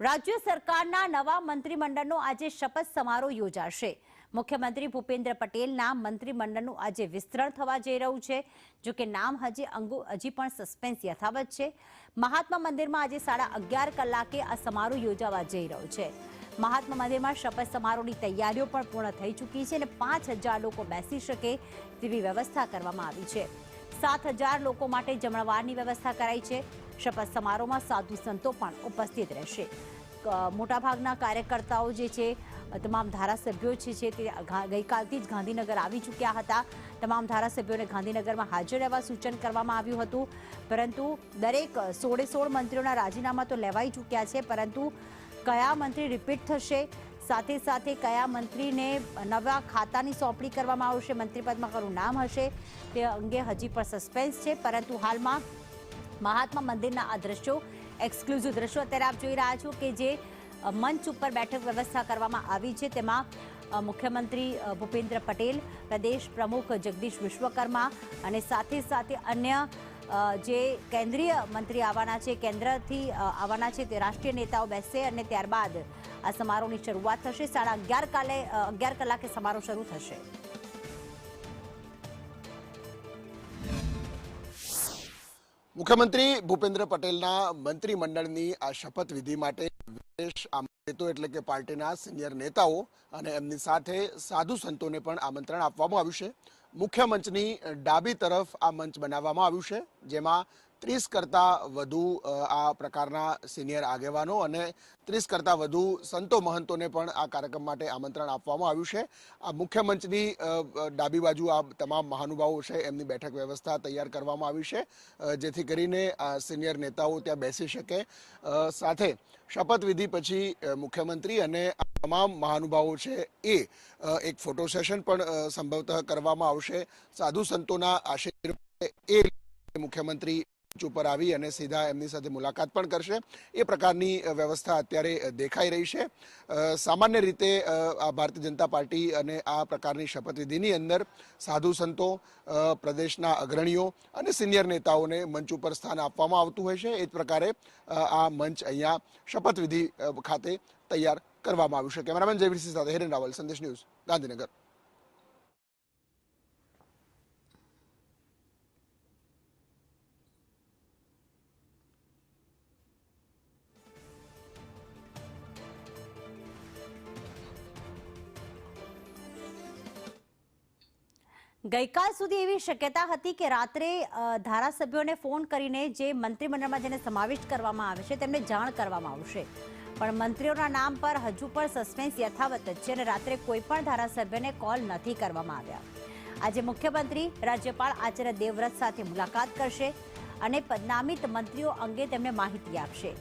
રાજ્ય સરકારના નવા મંત્રીમંડળનો આજે શપથ સમારોહ યોજાશે। મુખ્યમંત્રી ભૂપેન્દ્ર પટેલના મંત્રીમંડળનું આજે વિસ્તરણ થવા જઈ રહ્યું છે। જો કે નામ હજી પણ સસ્પેન્સ યથાવત છે। મહાત્મા મંદિરમાં આજે 11:30 કલાકે આ સમારોહ યોજાવા જઈ રહ્યો છે। મહાત્મા મંદિરમાં શપથ સમારોહની તૈયારીઓ પણ પૂર્ણ થઈ ચૂકી છે અને 5000 લોકો બેસી શકે તેવી વ્યવસ્થા કરવામાં આવી છે। 7000 લોકો માટે જમણવારની વ્યવસ્થા કરાઈ છે। શપથ સમારોહમાં સાધુ સંતો પણ ઉપસ્થિત રહેશે। મોટાભાગના કાર્યકર્તાઓ જે છે, તમામ ધારાસભ્યો છે તે ગઈકાલથી જ ગાંધીનગર આવી ચૂક્યા હતા। તમામ ધારાસભ્યોને ગાંધીનગરમાં હાજર રહેવા સૂચન કરવામાં આવ્યું હતું, પરંતુ દરેક 16 મંત્રીઓના રાજીનામા તો લેવાઈ ચૂક્યા છે, પરંતુ કયા મંત્રી રિપીટ થશે, સાથે સાથે કયા મંત્રીને નવા ખાતાની સોંપણી કરવામાં આવશે, મંત્રીપદમાં કોનું નામ હશે, તે અંગે હજી પણ સસ્પેન્સ છે। પરંતુ હાલમાં મહાત્મા મંદિરના આ દ્રશ્યો, એક્સક્લુઝિવ દ્રશ્યો અત્યારે આપ જોઈ રહ્યા છો કે જે મંચ ઉપર બેઠક વ્યવસ્થા કરવામાં આવી છે। તેમાં મુખ્યમંત્રી ભૂપેન્દ્ર પટેલ, પ્રદેશ પ્રમુખ જગદીશ વિશ્વકર્મા અને સાથે સાથે અન્ય જે કેન્દ્રીય મંત્રી આવવાના છે, કેન્દ્રથી આવવાના છે, તે રાષ્ટ્રીય નેતાઓ બેસશે અને ત્યારબાદ આ સમારોહની શરૂઆત થશે। 11:30 કલાકે સમારોહ શરૂ થશે। મુખ્યમંત્રી ભૂપેન્દ્ર પટેલના મંત્રીમંડળની આ શપથવિધિ માટે વિશેષ આમંત્રિતો એટલે કે પાર્ટીના સિનિયર નેતાઓ અને એમની સાથે સાધુ સંતોને પણ આમંત્રણ આપવામાં આવ્યું છે। મુખ્ય મંચની ડાબી તરફ આ મંચ બનાવવામાં આવ્યું છે, જેમાં 30 કરતાં વધુ આ પ્રકારના સિનિયર આગેવાનો અને 30 કરતાં વધુ સંતો મહંતોને પણ આ કાર્યક્રમ માટે આમંત્રણ આપવામાં આવ્યું છે। આ મુખ્ય મંચની ડાબી બાજુ આ તમામ મહાનુભાવો છે એમની બેઠક વ્યવસ્થા તૈયાર કરવામાં આવી છે, જેથી કરીને આ સિનિયર નેતાઓ ત્યાં બેસી શકે। સાથે શપથવિધિ પછી મુખ્યમંત્રી અને તમામ મહાનુભાવો છે એ એક ફોટો સેશન પણ સંભવતઃ કરવામાં આવશે। સાધુ સંતોના આશીર્વાદ એ મુખ્યમંત્રી ઉપર આવી અને સીધા એમની સાથે મુલાકાત પણ કરશે, એ પ્રકારની વ્યવસ્થા અત્યારે દેખાઈ રહી છે। સામાન્ય રીતે આ ભારતીય જનતા પાર્ટી અને આ પ્રકારની શપથવિધિની અંદર સાધુ સંતો, પ્રદેશના અગ્રણીઓ અને સિનિયર નેતાઓને મંચ ઉપર સ્થાન આપવામાં આવતું હોય છે। એ જ પ્રકારે આ મંચ અહીંયા શપથવિધિ ખાતે તૈયાર કરવામાં આવ્યું છે। કેમેરામેન જયવીરસિંહ સાથે હિરેન રાવલ, સંદેશ ન્યૂઝ, ગાંધીનગર। ગઈકાલ સુધી એવી શક્યતા હતી કે રાત્રે ધારાસભ્યોને ફોન કરીને જે મંત્રીમંડળમાં જેને સમાવિષ્ટ કરવામાં આવે છે તેમને જાણ કરવામાં આવશે, પણ મંત્રીઓના નામ પર હજુ પણ સસ્પેન્સ યથાવત જ છે અને રાત્રે કોઈ પણ ધારાસભ્યને કોલ નથી કરવામાં આવ્યા। આજે મુખ્યમંત્રી રાજ્યપાલ આચાર્ય દેવવ્રત સાથે મુલાકાત કરશે અને પદનામિત મંત્રીઓ અંગે તેમને માહિતી આપશે।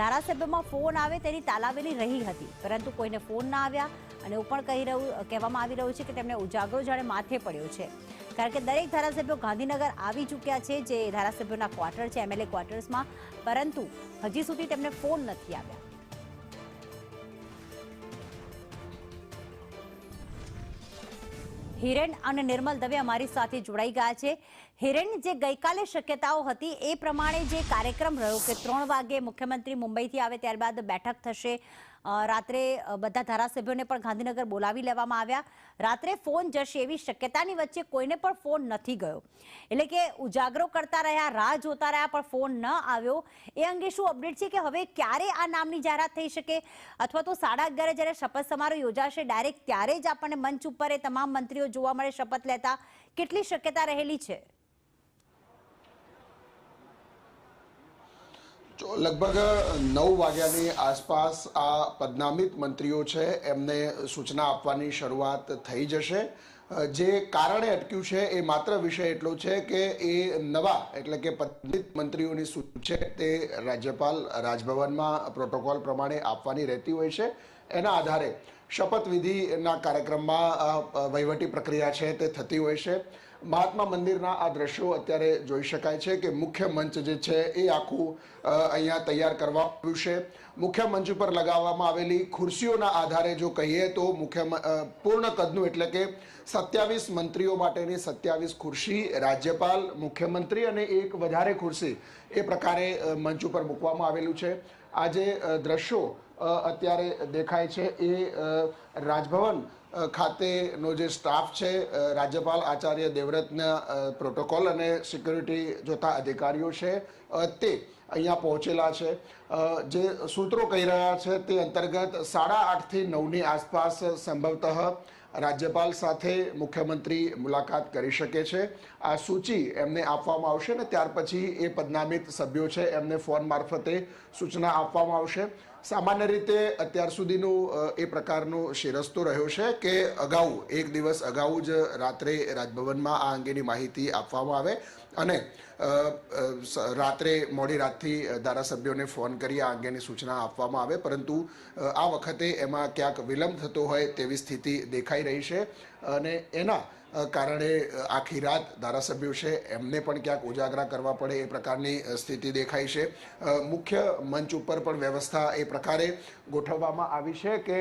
ધારાસભ્યોમાં ફોન આવે તેની તાલાવેલી રહી હતી, પરંતુ કોઈને ફોન ના આવ્યા અને એવું પણ કહેવામાં આવી રહ્યું છે કે તેમને ઉજાગરો જાણે માથે પડ્યો છે, કારણ કે દરેક ધારાસભ્યો ગાંધીનગર આવી ચૂક્યા છે, જે ધારાસભ્યોના ક્વાર્ટર છે, MLA ક્વાર્ટર્સમાં, પરંતુ હજી સુધી તેમને ફોન નથી આવ્યા। હિરેન અને નિર્મલ દવે અમારી સાથે જોડાઈ ગયા છે। હિરેન, જે ગઈકાલે શક્યતાઓ હતી એ પ્રમાણે જે કાર્યક્રમ રહ્યો કે 3 વાગે મુખ્યમંત્રી મુંબઈથી આવે ત્યારબાદ બેઠક થશે, રાત્રે બધા ધારાસભ્યોને પણ ગાંધીનગર બોલાવી લેવામાં આવ્યા, રાત્રે ફોન જશે એવી શક્યતાની વચ્ચે કોઈને પણ ફોન નથી ગયો, એટલે કે ઉજાગરો કરતા રહ્યા, રાહ જોતા રહ્યા, પણ ફોન ન આવ્યો। એ અંગે શું અપડેટ છે કે હવે ક્યારે આ નામની જાહેરાત થઈ શકે, અથવા તો 11:30 જ્યારે શપથ સમારોહ યોજાશે ડાયરેક્ટ ત્યારે જ આપણને મંચ ઉપર એ તમામ મંત્રીઓ જોવા મળે શપથ લેતા, કેટલી શક્યતા રહેલી છે? લગભગ 9 વાગ્યાની આસપાસ આ પદનામિત મંત્રીઓ છે એમને સૂચના આપવાની શરૂઆત થઈ જશે। જે કારણે અટક્યું છે એ માત્ર વિષય એટલો છે કે એ નવા એટલે કે પદનામિત મંત્રીઓની સૂચના છે તે રાજ્યપાલ રાજભવનમાં પ્રોટોકોલ પ્રમાણે આપવાની રહેતી હોય છે। એના આધારે શપથવિધિના કાર્યક્રમમાં વહીવટી પ્રક્રિયા છે તે થતી હોય છે। મહાત્મા મંદિરના આ દ્રશ્યો અત્યારે જોઈ શકાય છે કે મુખ્ય મંચ જે છે એ આખું અહીંયા તૈયાર કરવામાં આવ્યું છે। મુખ્ય મંચ ઉપર લગાવવામાં આવેલી ખુરશીઓના આધારે જો કહીએ તો પૂર્ણ કદનું એટલે કે 27 મંત્રીઓ માટેની 27 ખુરશી, રાજ્યપાલ, મુખ્યમંત્રી અને એક વધારે ખુરશી એ પ્રકારે મંચ ઉપર મૂકવામાં આવેલું છે। આ જે દ્રશ્યો અત્યારે દેખાય છે એ રાજભવન ખાતેનો જે સ્ટાફ છે, રાજ્યપાલ આચાર્ય દેવવ્રતના પ્રોટોકોલ અને સિક્યુરિટી જોતા અધિકારીઓ છે તે અહીંયા પહોંચેલા છે. જે સૂત્રો કહી રહ્યા છે તે અંતર્ગત 8:30 થી 9ની આસપાસ સંભવતઃ રાજ્યપાલ સાથે મુખ્યમંત્રી મુલાકાત કરી શકે છે. આ સૂચિ એમને આપવામાં આવશે અને ત્યાર પછી એ પદનામિત સભ્યો છે એમને ફોન મારફતે સૂચના આપવામાં આવશે. સામાન્ય રીતે અત્યાર સુધીનું એ પ્રકારનો શિરસ્તો રહ્યો છે કે અગાઉ એક દિવસ અગાઉ જ રાત્રે રાજભવનમાં આ અંગેની માહિતી આપવામાં આવે અને રાત્રે મોડી રાતથી ધારાસભ્યોને ફોન કરી આ અંગેની સૂચના આપવામાં આવે, પરંતુ આ વખતે એમાં ક્યાંક વિલંબ થતો હોય તેવી સ્થિતિ દેખાઈ રહી છે અને એના કારણે આખી રાત ધારાસભ્યો છે એમને પણ ક્યાંક ઉજાગરા કરવા પડે એ પ્રકારની સ્થિતિ દેખાય છે. મુખ્ય મંચ ઉપર પણ વ્યવસ્થા એ પ્રકારે ગોઠવવામાં આવી છે કે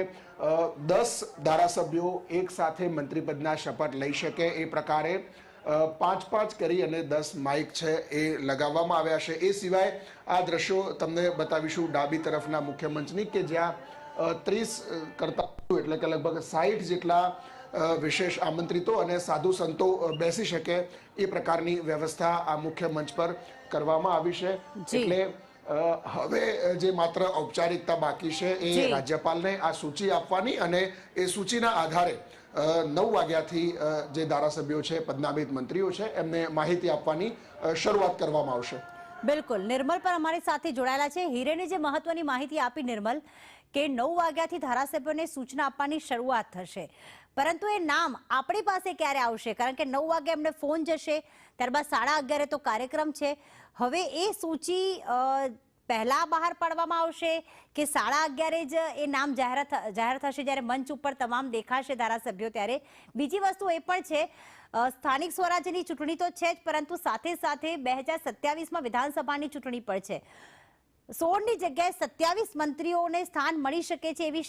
10 ધારાસભ્યો એક સાથે મંત્રીપદના શપથ લઈ શકે એ પ્રકારે 5-5 કરી અને 10 માઇક છે એ લગાવવામાં આવ્યા છે. એ સિવાય આ દ્રશ્યો તમને બતાવીશું ડાબી તરફના મુખ્ય મંચની કે જ્યાં 30 કરતા એટલે કે લગભગ 60 જેટલા વિશેષ આમંત્રિતો અને સાધુ સંતો બેસી શકે એ પ્રકારની વ્યવસ્થા આ મુખ્ય મંચ પર કરવામાં આવી છે. એટલે હવે જે માત્ર ઔપચારિકતા બાકી છે એ રાજ્યપાલને આ સૂચિ આપવાની અને એ સૂચિના આધારે 9 વાગ્યાથી જે ધારાસભ્યો છે, પદનામિત મંત્રીઓ છે, એમને માહિતી આપવાની શરૂઆત કરવામાં આવશે. બિલકુલ, નિર્મલ પર અમારી સાથે જોડાયેલા છે. હિરેને જે મહત્વની માહિતી આપી નિર્મલ, કે 9 વાગ્યાથી ધારાસભ્યોને સૂચના આપવાની શરૂઆત થશે, પરંતુ એ નામ આપણી પાસે ક્યારે આવશે? કારણ કે 9 વાગે એમને ફોન જશે, ત્યારબાદ 11:30 તો કાર્યક્રમ છે. હવે એ સૂચિ પહેલા બહાર પાડવામાં આવશે કે 11:30 જ એ નામ જાહેર થશે જ્યારે મંચ ઉપર તમામ દેખાશે ધારાસભ્યો? ત્યારે બીજી વસ્તુ એ પણ છે, સ્થાનિક સ્વરાજ્યની ચૂંટણી તો છે જ, પરંતુ સાથે સાથે 2027માં વિધાનસભાની ચૂંટણી પણ છે. 16ની જગ્યાએ 27 મંત્રીઓને સ્થાન મળી શકે છે એવી